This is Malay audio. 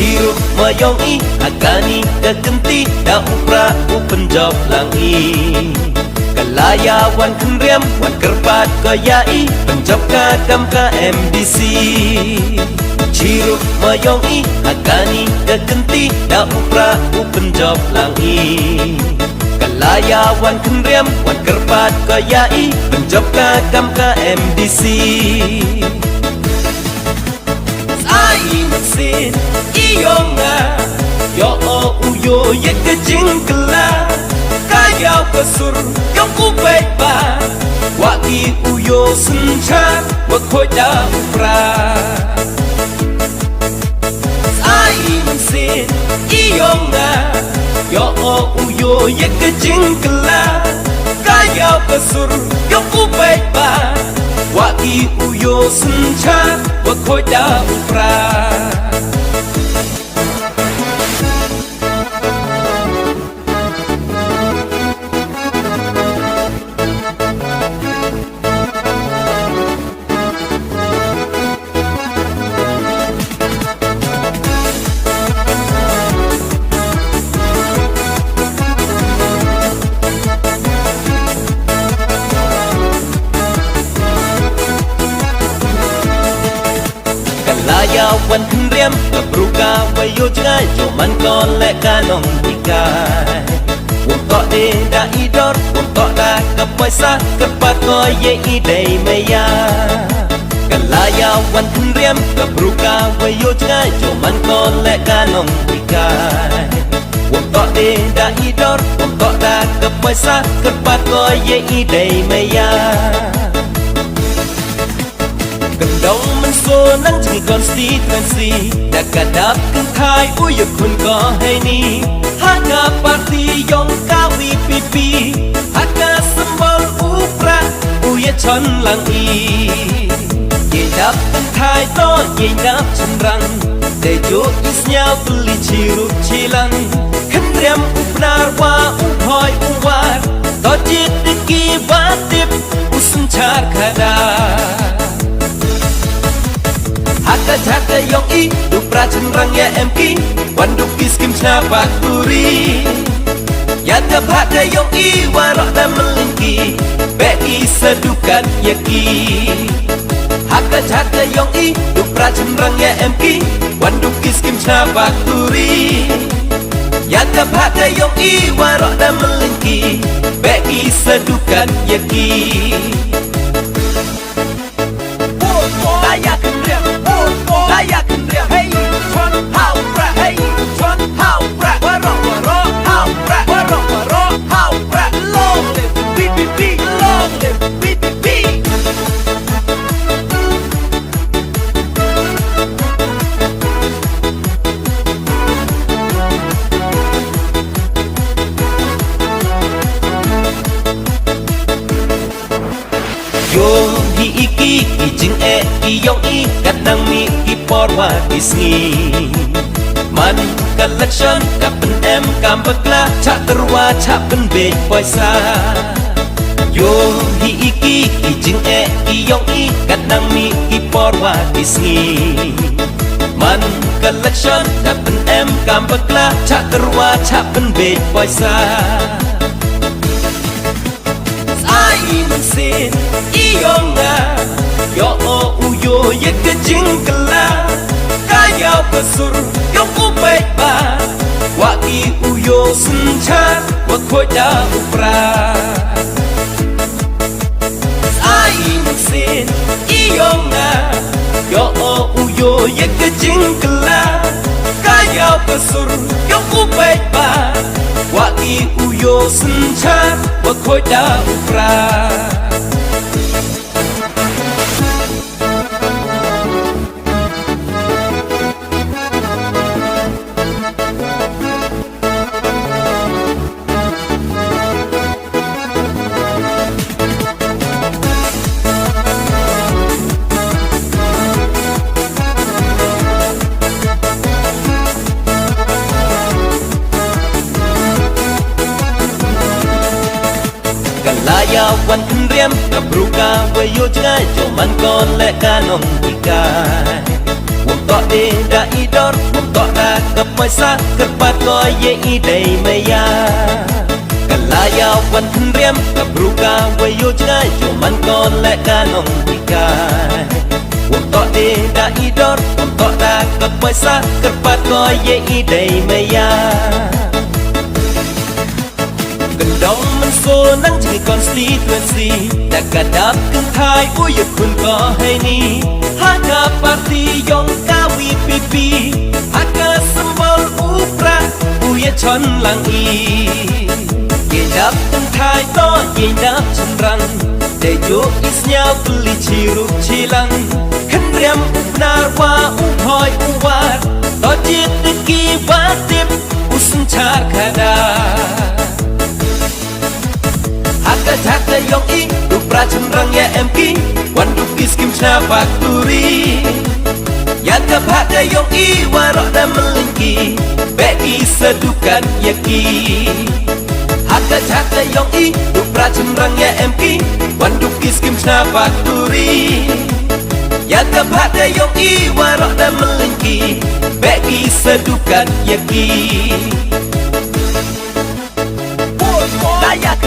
Hirup mayong agani kegenti da upra upenjob langi Kalayawan kenriam wan kerpat koyai penjob kakam ka MDC Hirup mayong agani kegenti da upra upenjob langi Kalayawan kenriam wan kerpat koyai penjob kakam ka MDC Sin iyonga yo o uyo ye kejingkela kayau kesur yang kubek ba waki uyo sencha wakoi da upra sin iyonga yo o uyo ye kejingkela kayau kesur yang kubek ba waki uyo sencha wakoi da upra Layawan kenriam kebruka wayo jengai cuman kolek kanong ikai Wontok de da idor wontok da kepaisa kepat koye idei meya Layawan kenriam kebruka wayo jengai cuman kolek kanong ikai Wontok de da idor wontok da kepaisa kepat koye idei meya Kendong mensunang jeng konstituensi Dak kadap kentai uyuk kun ko hai ni Haka parti yong kawi pipi Haka sembol upra uye chon lang i Ye dap kentai to ye nap cendrang Dejo isnya beli cirup cilang Kendriam upnar wa uphoi uwar To jit deki batip usun char kadar Haka yong i dupra cendrang ya MK Wanduk iskim snapak turi Ya tep haka yong i warok dan melingki Bei sedukan yaki Haka yong i dupra cendrang ya MK Wanduk iskim snapak turi Ya tep haka yong i warok dan melingki Bei sedukan yaki Layak kendriam Layak kendriam Hey, chon hau pra Hey, chon hau pra Warok hau pra Warok hau pra Long live BBB Long live BBB Yo hi iki kijing iyong kadang mi iporwa isngi Man collection kapen em kambakla Chak terwa chapen bej poisa Yo hi iki kijing iyong kadang mi iporwa isngi Man collection kapen em kambakla Chak terwa chapen bej poisa Sin iyonga yo o uyo ye kejingkela kayau kesur yong kubek ba waki uyo sencha wakoi da upra sin iyonga yo o uyo ye kejingkela kayau kesur yong kubek ba waki uyo sencha wakoi da upra Layawan kenriam kebruka wayo jengai cuman kolek kanong ikai Wontok de da idor wontok da กับมอยซากับปาดก้อยเยอีได้ไม่ยากันลายาววันขึ้นเรียมกับรูกาไว้โยจง่ายโจมันก่อนและกานองที่กายผมต่อเดดาอีดอดผมต่อดากับมอยซากับปาดก้อยเยอีได้ไม่ยากันดองมันโซนั่งจะก่อนสีตัวสีแต่กระดับกันทายอุ้ยหยุดคุณก็ให้นี่หากาปาร์ตี้ยองกาวีปีปีหากาสมบอลอุปราอุ้ยชนหลังอีเยดับกันทายต่อเยดับฉันรังได้โยอิสยาบลิชิรุชิลังขันเรียมอุปนารวาอุพอยอุวาดต่อจิตตะกี้วาติบอุสนชาคาดาHakka yong i du pracem rangnya MK wan du kiskim chna fakturi Yanka hakka yong i warok dan melingki Beki sedukan yaki Hakka yong i du pracem rangnya MK wan du kiskim chna fakturi Yanka hakka yong i warok dan melingki Beki sedukan yaki Dayak